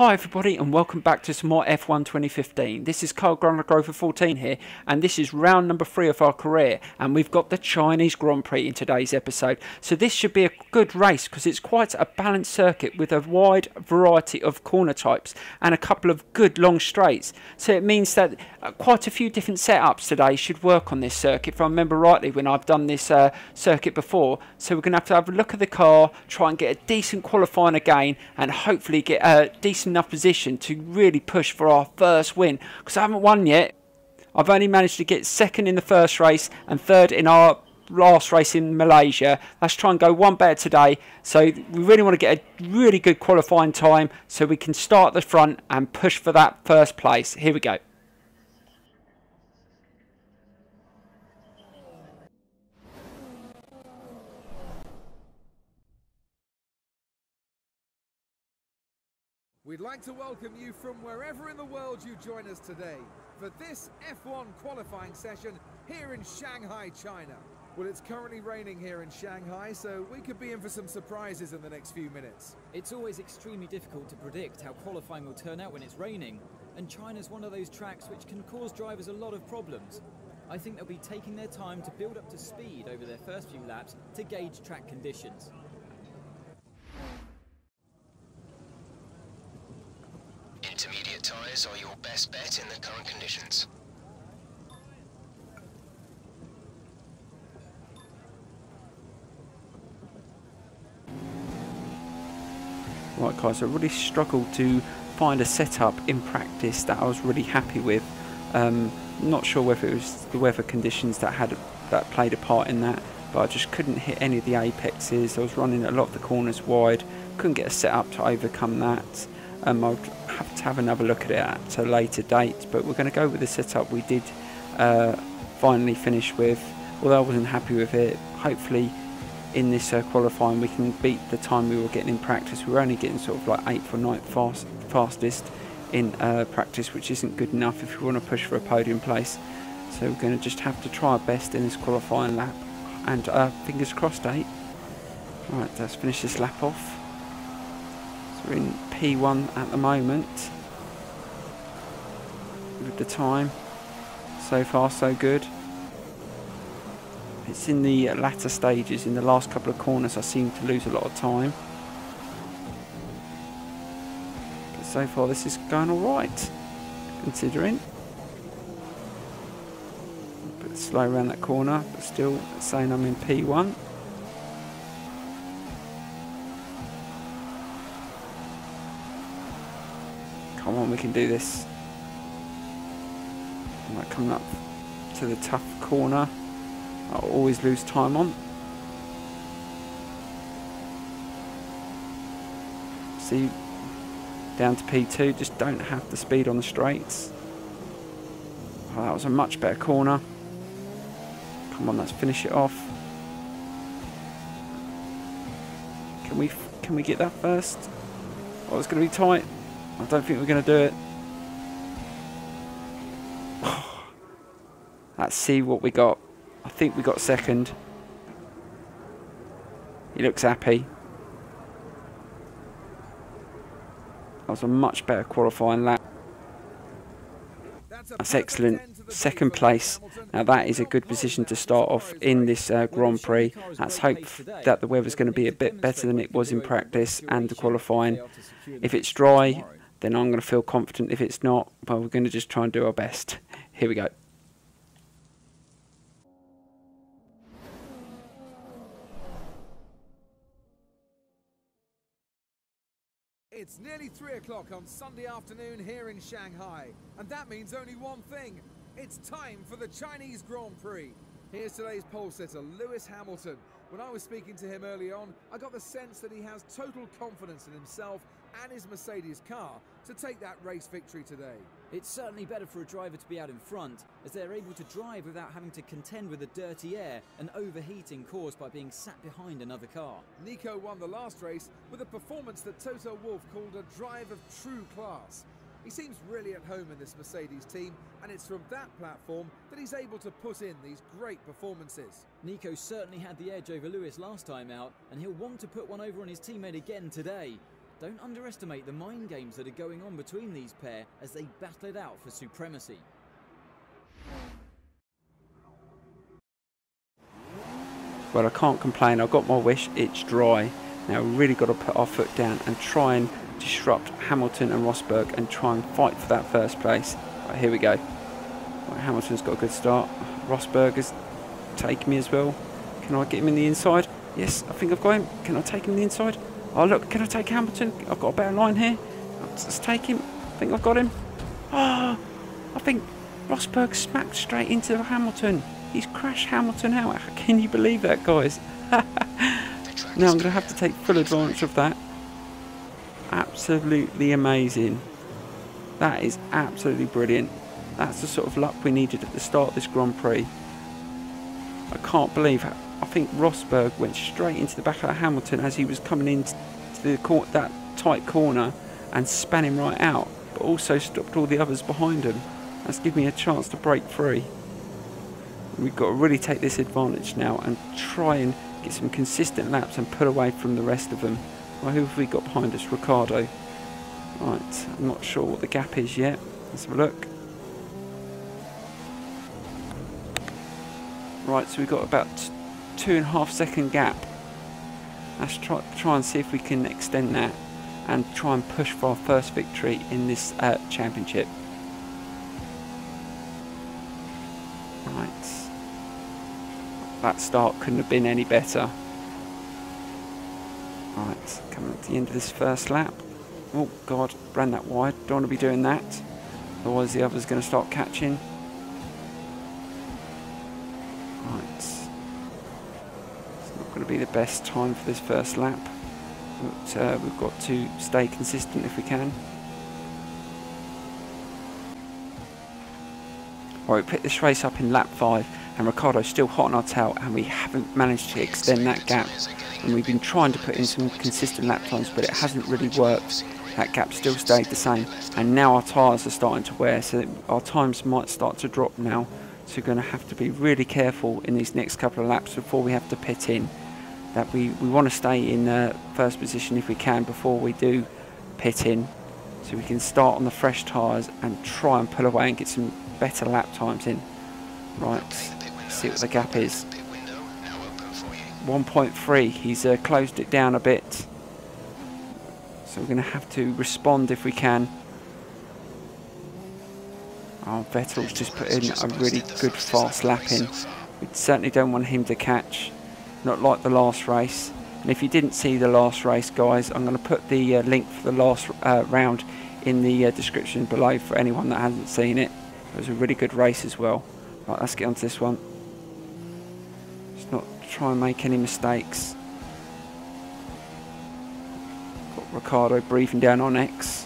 Hi everybody and welcome back to some more F1 2015. This is Carl Grover 14 here, and this is round number 3 of our career, and we've got the Chinese Grand Prix in today's episode. So this should be a good race because it's quite a balanced circuit with a wide variety of corner types and a couple of good long straights. So it means that quite a few different setups today should work on this circuit, if I remember rightly when I've done this circuit before. So we're going to have a look at the car, try and get a decent qualifying again, and hopefully get a decent enough position to really push for our first win, because I haven't won yet. I've only managed to get second in the first race and third in our last race in Malaysia. Let's try and go one better today. So we really want to get a really good qualifying time so we can start at the front and push for that first place. Here we go. We'd like to welcome you from wherever in the world you join us today for this F1 qualifying session here in Shanghai, China. Well, it's currently raining here in Shanghai, so we could be in for some surprises in the next few minutes. It's always extremely difficult to predict how qualifying will turn out when it's raining, and China's one of those tracks which can cause drivers a lot of problems. I think they'll be taking their time to build up to speed over their first few laps to gauge track conditions. Intermediate tyres are your best bet in the current conditions. Right guys, I really struggled to find a setup in practice that I was really happy with. Not sure whether it was the weather conditions that played a part in that, but I just couldn't hit any of the apexes. I was running a lot of the corners wide, couldn't get a setup to overcome that. I would have to have another look at it at a later date, but we're going to go with the setup we did finally finish with. Although I wasn't happy with it, hopefully in this qualifying we can beat the time we were getting in practice. We were only getting sort of like 8th or 9th fastest in practice, which isn't good enough if we want to push for a podium place. So we're going to just have to try our best in this qualifying lap, and fingers crossed, 8. Right, let's finish this lap off. So we're in P1 at the moment with the time. So far so good. It's in the latter stages, in the last couple of corners I seem to lose a lot of time. But so far this is going alright, considering. A bit slow around that corner, but still saying I'm in P1. Come on, we can do this. Right, coming up to the tough corner, I'll always lose time on. See, down to P2, just don't have the speed on the straights. Oh, that was a much better corner. Come on, let's finish it off. Can we get that first? Oh, it's going to be tight. I don't think we're going to do it. Let's see what we got. I think we got second. He looks happy. That was a much better qualifying lap. That's excellent. Second place. Now that is a good position to start off in this Grand Prix. Let's hope that the weather's going to be a bit better than it was in practice and the qualifying. If it's dry, then I'm going to feel confident. If it's not, well, we're going to just try and do our best. Here we go. It's nearly 3 o'clock on Sunday afternoon here in Shanghai, and that means only one thing. It's time for the Chinese Grand Prix. Here's today's pole sitter, Lewis Hamilton. When I was speaking to him early on, I got the sense that he has total confidence in himself and his Mercedes car to take that race victory today. It's certainly better for a driver to be out in front, as they're able to drive without having to contend with the dirty air and overheating caused by being sat behind another car. Nico won the last race with a performance that Toto Wolff called a drive of true class. He seems really at home in this Mercedes team, and it's from that platform that he's able to put in these great performances. Nico certainly had the edge over Lewis last time out, and he'll want to put one over on his teammate again today. Don't underestimate the mind games that are going on between these pair as they battle it out for supremacy. Well, I can't complain. I got my wish. It's dry. Now we've really got to put our foot down and try and disrupt Hamilton and Rosberg and try and fight for that first place. Right, here we go. Right, Hamilton's got a good start. Rosberg has taken me as well. Can I get him in the inside? Yes, I think I've got him. Can I take him in the inside? Oh look, can I take Hamilton? I've got a better line here. Let's take him. I think I've got him. Oh, I think Rosberg smacked straight into Hamilton. He's crashed Hamilton out. Can you believe that, guys? Now I'm going to have to take full advantage of that. Absolutely amazing. That is absolutely brilliant. That's the sort of luck we needed at the start of this Grand Prix. I can't believe it. I think Rosberg went straight into the back of Hamilton as he was coming into that tight corner and span him right out, but also stopped all the others behind him. That's given me a chance to break free. We've got to really take this advantage now and try and get some consistent laps and pull away from the rest of them. Well, who have we got behind us? Ricciardo. Right, I'm not sure what the gap is yet. Let's have a look. Right, so we've got about 2.5 second gap. Let's try and see if we can extend that and try and push for our first victory in this championship. Right. That start couldn't have been any better. Right, coming to the end of this first lap. Oh God, ran that wide. Don't want to be doing that. Otherwise the other's going to start catching. Right. It's not going to be the best time for this first lap. But we've got to stay consistent if we can. Right, we picked this race up in lap 5 and Ricciardo's still hot on our tail and we haven't managed to extend that gap. And we've been trying to put in some consistent lap times, but it hasn't really worked. That gap still stayed the same, and now our tyres are starting to wear, so our times might start to drop now. So we're going to have to be really careful in these next couple of laps before we have to pit in. That we want to stay in first position if we can before we do pit in, so we can start on the fresh tyres and try and pull away and get some better lap times in. Right, let's see what the gap is. 1.3, he's closed it down a bit, so we're going to have to respond if we can. Oh, Vettel's just put in a really good fast lap in. We certainly don't want him to catch, not like the last race. And if you didn't see the last race, guys, I'm going to put the link for the last round in the description below for anyone that hasn't seen it. It was a really good race as well. Right, let's get onto this one. Let's not try and make any mistakes. Got Ricciardo breathing down on X.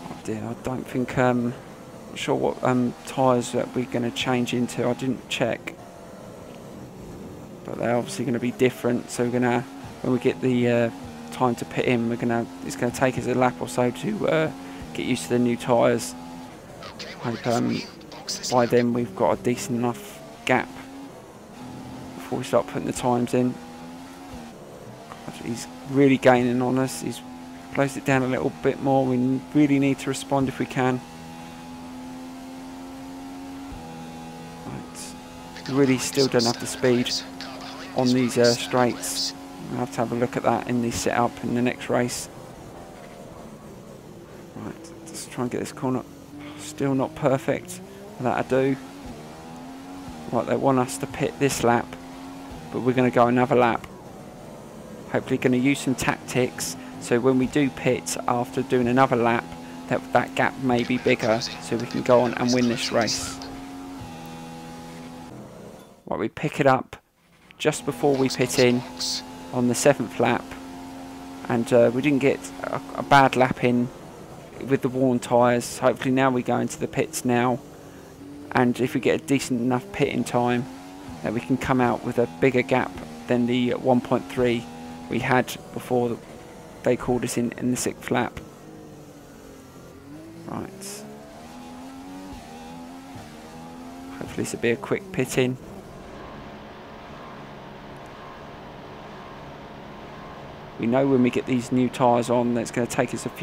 God dear, I don't think not sure what tyres that we're going to change into. I didn't check, but they're obviously going to be different. So we're going to, when we get the time to pit in, it's going to take us a lap or so to get used to the new tyres. Hope by then we've got a decent enough gap before we start putting the times in. God, he's really gaining on us. He's closed it down a little bit more. We really need to respond if we can. Right. We really still don't have the speed on these straights. We'll have to have a look at that in the setup in the next race. Right, let's try and get this corner. Still not perfect. That I do. Right, they want us to pit this lap, but we're going to go another lap. Hopefully going to use some tactics, so when we do pit after doing another lap, that gap may be bigger, so we can go on and win this race. Right, we pick it up just before we pit in on the 7th lap, and we didn't get a bad lap in with the worn tyres. Hopefully now we go into the pits now, and if we get a decent enough pitting time, that we can come out with a bigger gap than the 1.3 we had before they called us in the 6th lap. Right. Hopefully this will be a quick pit in. We know when we get these new tyres on that it's going to take us at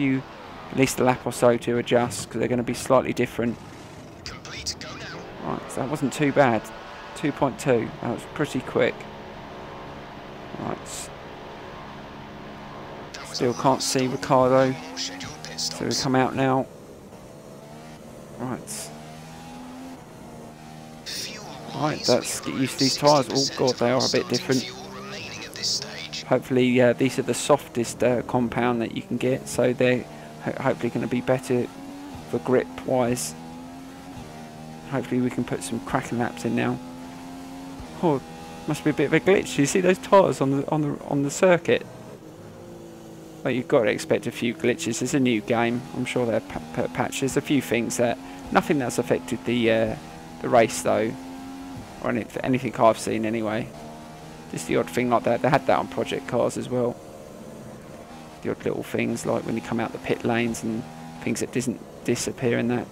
least a lap or so to adjust, because they're going to be slightly different. Complete, go now. Right, so that wasn't too bad. 2.2, that was pretty quick. Right. Still can't see Ricardo, so we come out now. Right. Right, let's get used to these tyres. Oh god, they are a bit different. Hopefully these are the softest compound that you can get, so they're hopefully going to be better for grip wise. Hopefully we can put some cracking laps in now. Oh, must be a bit of a glitch. You see those tyres on the circuit? Well, you've got to expect a few glitches. It's a new game. I'm sure they're patched. There's a few things nothing that's affected the race though, or anything I've seen anyway. Just the odd thing like that. They had that on project cars as well. The odd little things like when you come out the pit lanes and things that didn't disappear in that.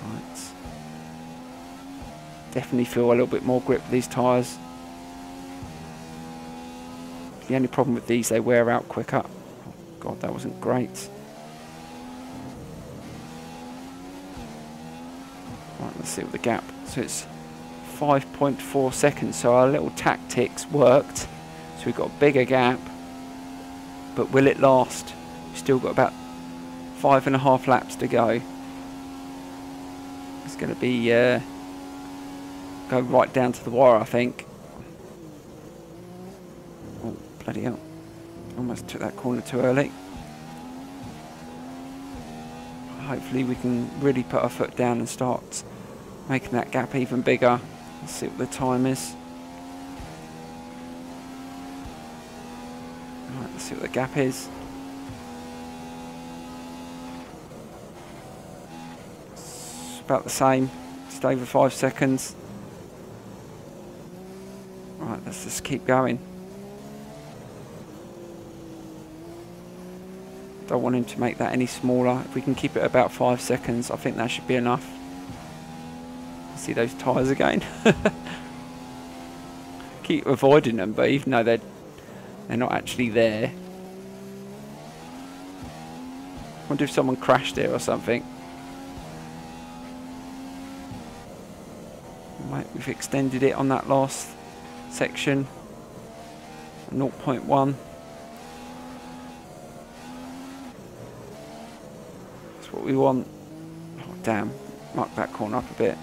Right. Definitely feel a little bit more grip with these tyres. The only problem with these, they wear out quicker. Oh god, that wasn't great. Right, let's see what the gap. So it's 5.4 seconds, so our little tactics worked. So we've got a bigger gap, but will it last? We've still got about 5.5 laps to go. It's going to be go right down to the wire, I think. Oh, bloody hell. Almost took that corner too early. Hopefully we can really put our foot down and start making that gap even bigger. Let's see what the time is. Right, let's see what the gap is. It's about the same, just over 5 seconds. Right, let's just keep going. Don't want him to make that any smaller. If we can keep it about 5 seconds, I think that should be enough. See those tyres again. Keep avoiding them, but even though they're not actually there. Wonder if someone crashed there or something. Right, we've extended it on that last section. 0.1. That's what we want. Oh damn, mark that corner up a bit.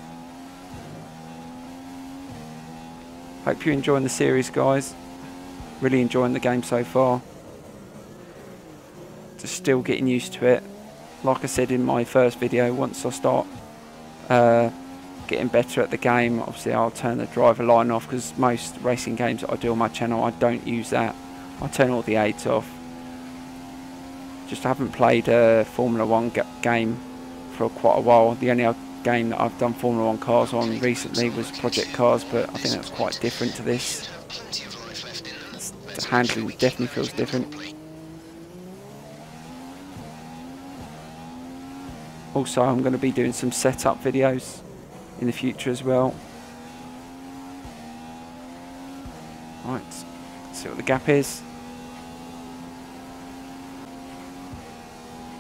Hope you're enjoying the series, guys. Really enjoying the game so far. Just still getting used to it. Like I said in my first video, once I start getting better at the game, obviously I'll turn the driver line off, because most racing games that I do on my channel, I don't use that. I turn all the aids off. Just haven't played a Formula 1 game for quite a while. The only game that I've done Formula 1 cars on recently was Project Cars, but I think that's quite different to this. The handling definitely feels different. Also, I'm going to be doing some setup videos in the future as well. Right, let's see what the gap is.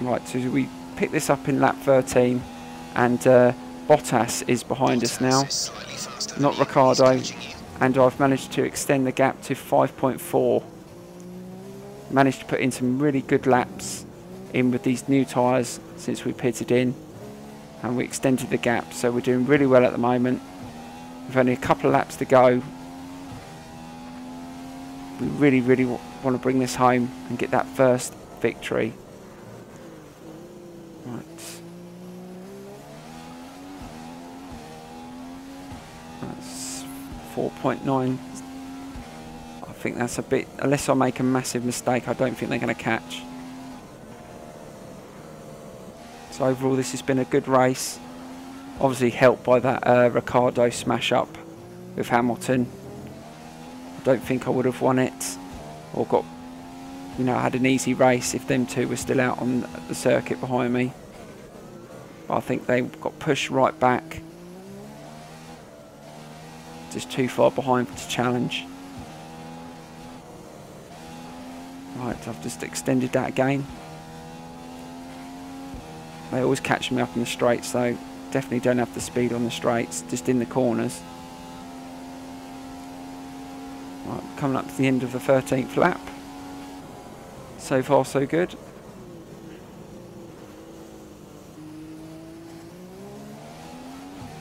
Right, so we pick this up in lap 13, and Bottas is behind us now, not Ricardo, and I've managed to extend the gap to 5.4. Managed to put in some really good laps in with these new tyres since we pitted in, and we extended the gap, so we're doing really well at the moment. We've only a couple of laps to go. We really want to bring this home and get that first victory. Right. That's 4.9. I think that's a bit, unless I make a massive mistake, I don't think they're going to catch. So overall this has been a good race. Obviously helped by that Ricardo smash up with Hamilton. I don't think I would have won it or got, you know, had an easy race if them two were still out on the circuit behind me. But I think they got pushed right back. Just too far behind to challenge. Right, I've just extended that again. They always catch me up in the straights though. Definitely don't have the speed on the straights, just in the corners. Right, coming up to the end of the 13th lap. So far so good.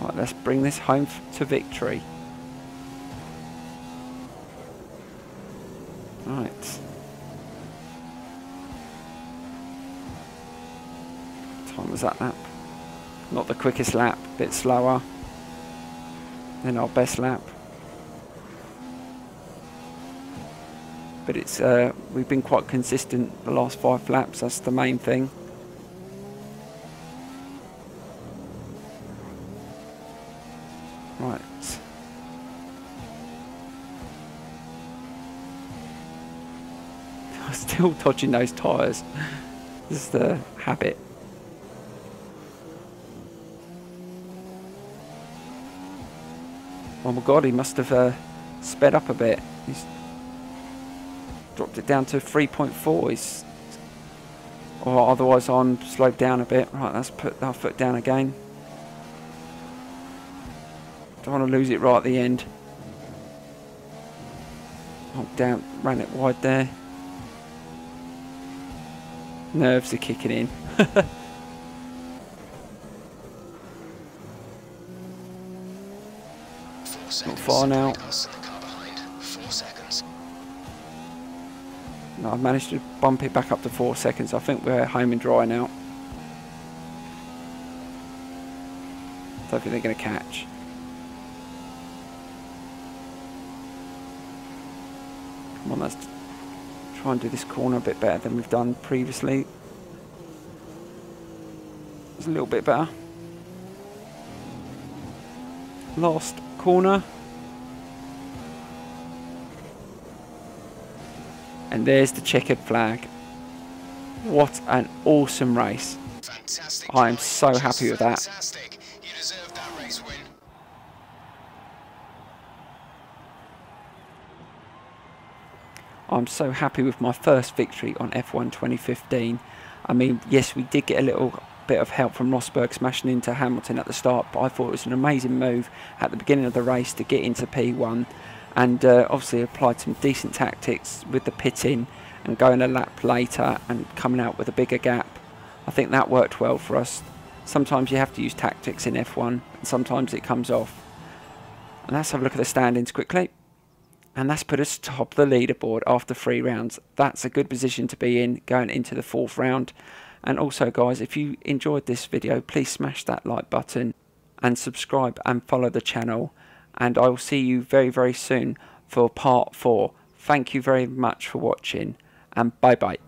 Right, let's bring this home to victory. Right. Time was that lap? Not the quickest lap, a bit slower than our best lap. But it's we've been quite consistent the last 5 laps, that's the main thing. Right. I'm still dodging those tyres. This is the habit. Oh my god, he must have sped up a bit. He's dropped it down to 3.4. Or otherwise I'm slowed down a bit. Right, let's put our foot down again. Don't want to lose it right at the end. Oh, down, ran it wide there. Nerves are kicking in. Not far now. No, I've managed to bump it back up to 4 seconds. I think we're home and dry now. Don't think they're going to catch. Come on, let's try and do this corner a bit better than we've done previously. It's a little bit better. Last corner. And there's the checkered flag. What an awesome race. Fantastic. I am so happy with that. Fantastic. You deserve that race win. I'm so happy with my first victory on F1 2015. I mean, yes, we did get a little bit of help from Rosberg smashing into Hamilton at the start, but I thought it was an amazing move at the beginning of the race to get into P1, and obviously applied some decent tactics with the pitting and going a lap later and coming out with a bigger gap. I think that worked well for us. Sometimes you have to use tactics in F1 and sometimes it comes off. And let's have a look at the standings quickly. And that's put us top of the leaderboard after 3 rounds. That's a good position to be in going into the 4th round. And also guys, if you enjoyed this video, please smash that like button and subscribe and follow the channel. And I will see you very, very soon for part 4. Thank you very much for watching and bye bye.